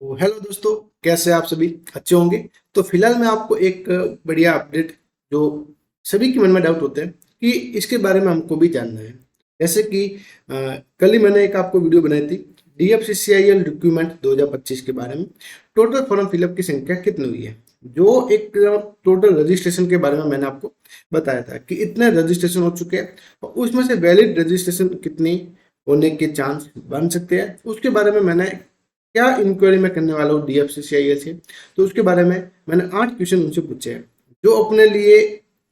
तो हेलो दोस्तों, कैसे आप सभी अच्छे होंगे। तो फिलहाल मैं आपको एक बढ़िया अपडेट जो सभी के मन में डाउट होते हैं कि इसके बारे में हमको भी जानना है। जैसे कि कल ही मैंने एक आपको वीडियो बनाई थी DFCCIL रिक्रूटमेंट 2025 के बारे में। टोटल फॉर्म फिलअप की संख्या कितनी हुई है, जो एक टोटल रजिस्ट्रेशन के बारे में मैंने आपको बताया था कि इतने रजिस्ट्रेशन हो चुके हैं और उसमें से वैलिड रजिस्ट्रेशन कितनी होने के चांस बन सकते हैं, उसके बारे में मैंने क्या इंक्वायरी मैं करने वाला हूँ DFCCIL से। तो उसके बारे में मैंने 8 क्वेश्चन उनसे पूछे हैं, जो अपने लिए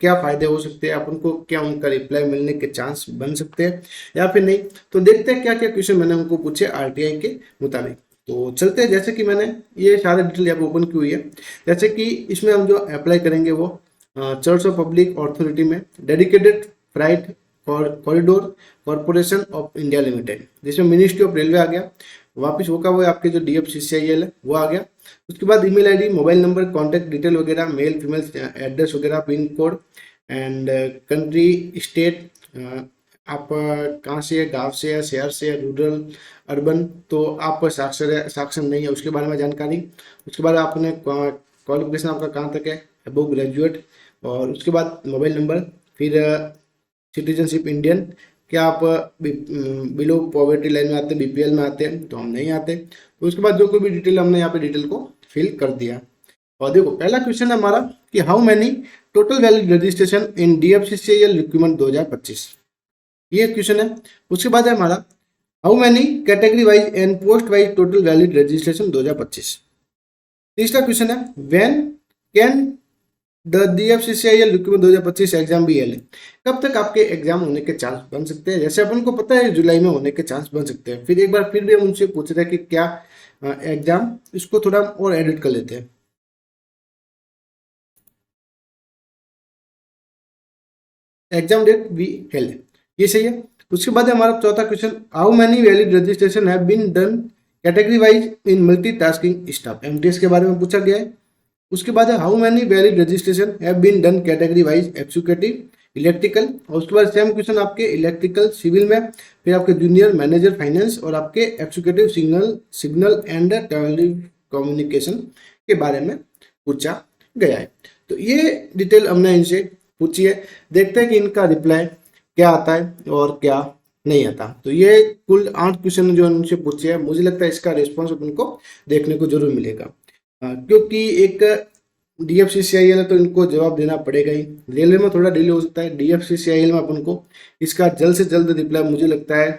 क्या फायदे हो सकते हैं, अपन को क्या उनका रिप्लाई मिलने के चांस बन सकते हैं या फिर नहीं। तो देखते हैं क्या क्या क्वेश्चन मैंने उनको पूछे RTI के मुताबिक। तो चलते हैं, जैसे कि मैंने ये सारे डिटेल यहाँ पे ओपन की हुई है। जैसे कि इसमें हम जो अप्लाई करेंगे वो चर्च ऑफ पब्लिक अथॉरिटी में dedicated freight corridor corporation of India limited, जिसमें मिनिस्ट्री ऑफ रेलवे आ गया। वापस वो का वो आपके जो DFCCIL है वो आ गया। उसके बाद email ID, mobile number, contact detail वगैरह, मेल फीमेल एड्रेस वगैरह, pin code and country state, आप कहाँ से है, गांव से है, शहर से है, रूरल अर्बन, तो आप साक्षर है साक्षर नहीं है उसके बारे में जानकारी। उसके बाद आपने क्वालिफिकेशन आपका कहाँ तक है, अबव ग्रेजुएट। और उसके बाद मोबाइल नंबर, फिर सिटीजनशिप इंडियन, क्या आप बिलो पॉवर्टी लाइन में आते हैं, BPL में आते हैं, तो हम नहीं आते। तो उसके बाद जो कोई भी डिटेल हमने यहाँ पे डिटेल को फिल कर दिया। और देखो पहला क्वेश्चन है हमारा कि how many total valid registration in DFCCIL recruitment 2025, ये क्वेश्चन है। उसके बाद है हमारा how many category wise and post wise total valid registration 2025। तीसरा क्वेश्चन है when can the DFCCIL recruitment 2025 exam भी है, कब तक आपके एग्जाम होने के चांस बन सकते हैं। जैसे अपन को पता है जुलाई में होने के चांस बन सकते हैं। फिर एक बार फिर भी हम उनसे पूछ रहे हैं कि क्या एग्जाम, इसको थोड़ा और एडिट कर लेते हैं, एग्जाम डेट भी हेल्ड, ये सही है। उसके बाद है हमारा चौथा question how many valid registration have been done category wise in multitasking staff, MTS के बारे में पूछा गया है। उसके बाद है how many valid registration have been done category wise executive electrical. और उसके बाद सेम क्वेश्चन आपके इलेक्ट्रिकल सिविल में, फिर आपके जूनियर मैनेजर फाइनेंस और आपके executive signal signal and telecommunication के बारे में पूछा गया है। तो ये डिटेल हमने इनसे पूछी है। देखते हैं कि इनका रिप्लाई क्या आता है और क्या नहीं आता। तो ये कुल 8 क्वेश्चन जो उनसे पूछे हैं, मुझे लगता है इसका रिस्पॉन्स उनको देखने को जरूर मिलेगा। क्योंकि एक DFCCIL है तो इनको जवाब देना पड़ेगा ही। रेलवे में थोड़ा डिले हो सकता है, DFCCIL में अपन को इसका जल्द से जल्द रिप्लाई, मुझे लगता है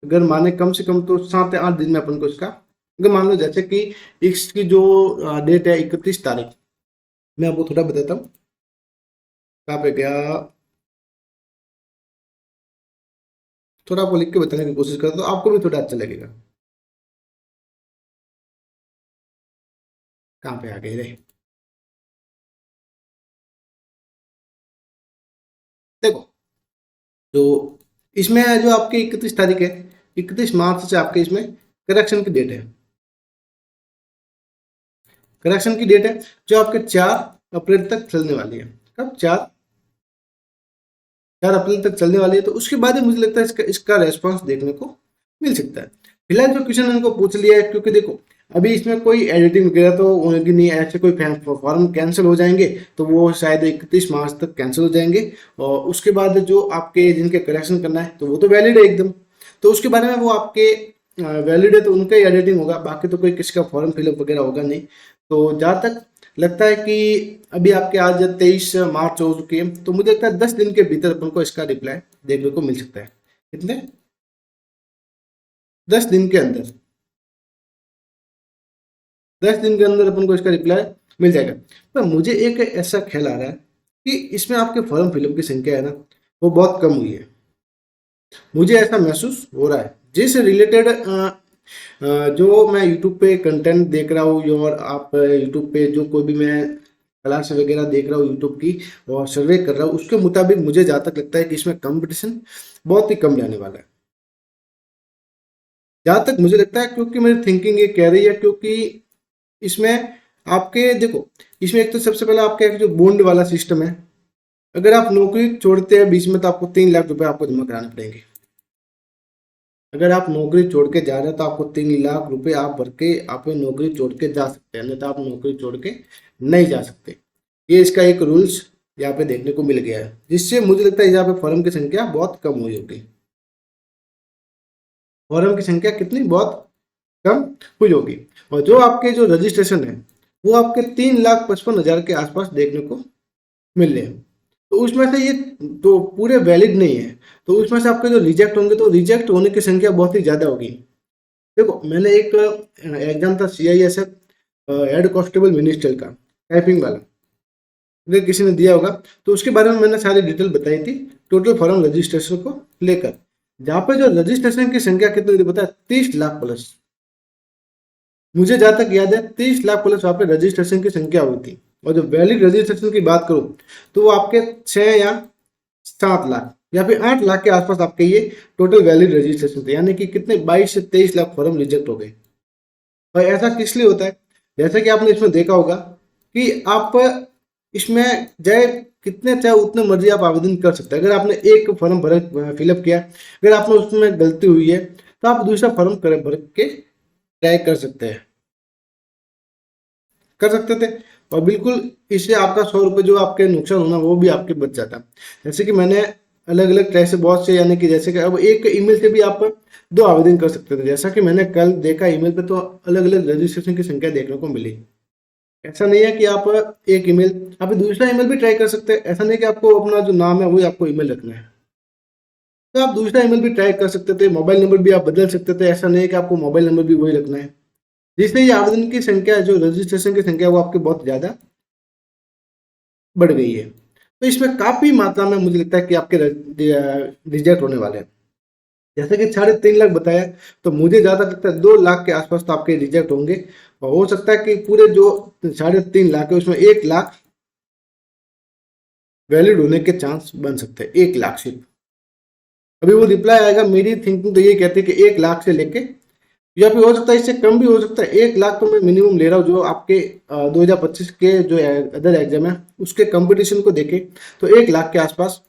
अगर माने कम से कम तो 7 या 8 दिन में अपन को इसका, अगर मान लो जैसे कि इसकी जो डेट है 31 तारीख, मैं आपको थोड़ा बताता हूँ कहाँ पे गया, थोड़ा आपको लिख के बताने की कोशिश करता हूँ तो आपको भी थोड़ा अच्छा लगेगा। कहाँ पे आ गए रे, देखो तो इसमें जो आपकी 31 तारीख है, 31 मार्च से आपके इसमें करेक्शन की डेट है, करेक्शन की डेट है जो आपके 4 अप्रैल तक चलने वाली है। कब? 4 अप्रैल तक चलने वाली है। तो उसके बाद ही मुझे लगता है इसका इसका रेस्पॉन्स देखने को मिल सकता है। फिलहाल जो क्वेश्चन इनको पूछ लिया है, क्योंकि देखो अभी इसमें कोई एडिटिंग वगैरह तो होगी नहीं, ऐसे कोई फॉर्म कैंसिल हो जाएंगे तो वो शायद 31 मार्च तक कैंसिल हो जाएंगे। और उसके बाद जो आपके जिनके करेक्शन करना है तो वो तो वैलिड है एकदम, तो उसके बारे में वो आपके वैलिड है तो उनका ही एडिटिंग होगा, बाकी तो कोई किसी का फॉर्म फिलअप वगैरह होगा नहीं। तो जहाँ तक लगता है कि अभी आपके आज 23 मार्च हो चुकी है, तो मुझे लगता है 10 दिन के भीतर अपन को इसका रिप्लाई देखने को मिल सकता है। कितने? 10 दिन के अंदर, 10 दिन के अंदर अपन को इसका रिप्लाई मिल जाएगा। पर मुझे एक ऐसा ख्याल आ रहा है कि इसमें आपके फॉर्म फिलअप की संख्या है ना, वो बहुत कम हुई है। मुझे ऐसा महसूस हो रहा है जिस रिलेटेड जो मैं यूट्यूब पे कंटेंट देख रहा हूँ, और आप यूट्यूब पे जो कोई भी मैं क्लास वगैरह देख रहा हूँ यूट्यूब की और सर्वे कर रहा हूँ, उसके मुताबिक मुझे जहाँ तक लगता है कि इसमें कंपटीशन बहुत ही कम रहने वाला है, जहाँ तक मुझे लगता है। क्योंकि मेरी थिंकिंग ये कह रही है, क्योंकि इसमें आपके देखो, इसमें एक तो सबसे पहले आपका एक जो बॉन्ड वाला सिस्टम है, अगर आप नौकरी छोड़ते हैं बीच में तो आपको 3 लाख रुपए आपको जमा कराने पड़ेंगे। अगर आप नौकरी छोड़ के जा रहे हैं तो आपको 3 लाख रुपए आप भर के आप नौकरी छोड़ के जा सकते हैं, अन्यथा आप नौकरी छोड़ के नहीं जा सकते। ये इसका एक रूल्स यहाँ पे देखने को मिल गया है, जिससे मुझे लगता है यहाँ पे फॉर्म की संख्या बहुत कम हुई होगी। फॉर्म की संख्या कितनी बहुत कम हुई होगी। और जो आपके जो रजिस्ट्रेशन है वो आपके 3,55,000 के आसपास देखने को मिल रहे हैं। तो उसमें से ये तो पूरे वैलिड नहीं है, तो उसमें से आपके जो रिजेक्ट होंगे तो रिजेक्ट होने की संख्या बहुत ही ज़्यादा होगी। देखो मैंने एक एग्जाम था CISF हेड कांस्टेबल मिनिस्टर का, टाइपिंग वाला, अगर किसी ने दिया होगा तो उसके बारे में मैंने सारी डिटेल बताई थी टोटल फॉर्म रजिस्ट्रेशन को लेकर, जहाँ पे जो रजिस्ट्रेशन की संख्या कितनी थी पता है, 30 लाख प्लस। मुझे जहाँ तक याद है 30 लाख प्लस वहाँ पे रजिस्ट्रेशन की संख्या हुई थी। और जो वैलिड रजिस्ट्रेशन की बात करूँ तो वो आपके 6 या 7 लाख या फिर 8 लाख के आसपास आपके ये टोटल वैलिड रजिस्ट्रेशन थे, यानी कि कितने 22 से 23 लाख फॉर्म रिजेक्ट हो गए। और ऐसा किस लिए होता है, जैसा कि आपने इसमें देखा होगा कि आप इसमें चाहे कितने चाहे उतने मर्जी आप आवेदन कर सकते हैं। अगर आपने एक फॉर्म भर फिलअप किया, अगर आपने उसमें गलती हुई है तो आप दूसरा फॉर्म भर के ट्राई कर सकते थे। और बिल्कुल इससे आपका 100 रुपये जो आपके नुकसान होना वो भी आपके बच जाता। जैसे कि मैंने अलग अलग तरह से बहुत से, यानी कि जैसे कि अब एक ईमेल से भी आप 2 आवेदन कर सकते थे। जैसा कि मैंने कल देखा ईमेल पे तो अलग अलग रजिस्ट्रेशन की संख्या देखने को मिली। ऐसा नहीं है कि आप एक ईमेल, आप दूसरा ईमेल भी ट्राई कर सकते हैं। ऐसा नहीं कि आपको अपना जो नाम है वही आपको ईमेल रखना है, तो आप दूसरा ईमेल भी ट्राई कर सकते थे। मोबाइल नंबर भी आप बदल सकते थे, ऐसा नहीं है कि आपको मोबाइल नंबर भी वही रखना है। जिससे ये आवेदन की संख्या, जो रजिस्ट्रेशन की संख्या, वो आपकी बहुत ज़्यादा बढ़ गई है। तो इसमें काफ़ी मात्रा में मुझे लगता है कि आपके रिजेक्ट होने वाले हैं। जैसे कि 3.5 लाख बताया, तो मुझे ज़्यादा लगता है 2 लाख के आसपास तो आपके रिजेक्ट होंगे। और हो सकता है कि पूरे जो 3.5 लाख है उसमें 1 लाख वैलिड होने के चांस बन सकते हैं, 1 लाख सिर्फ। अभी वो रिप्लाई आएगा, मेरी थिंकिंग तो ये कहती है कि 1 लाख से लेके, या फिर हो सकता है इससे कम भी हो सकता है। 1 लाख तो मैं मिनिमम ले रहा हूँ, जो आपके 2025 के जो अदर एग्जाम है उसके कंपटीशन को देखे तो 1 लाख के आसपास,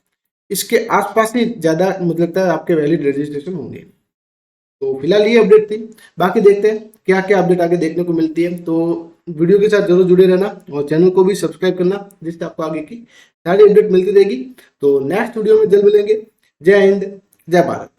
इसके आसपास ही ज़्यादा मुझे लगता है आपके वैलिड रजिस्ट्रेशन होंगे। तो फिलहाल ये अपडेट थी, बाकी देखते हैं क्या क्या अपडेट आगे देखने को मिलती है। तो वीडियो के साथ जरूर जुड़े रहना और चैनल को भी सब्सक्राइब करना, जिससे आपको आगे की सारी अपडेट मिलती रहेगी। तो नेक्स्ट वीडियो में जल्द मिलेंगे। जय हिंद, जय भारत।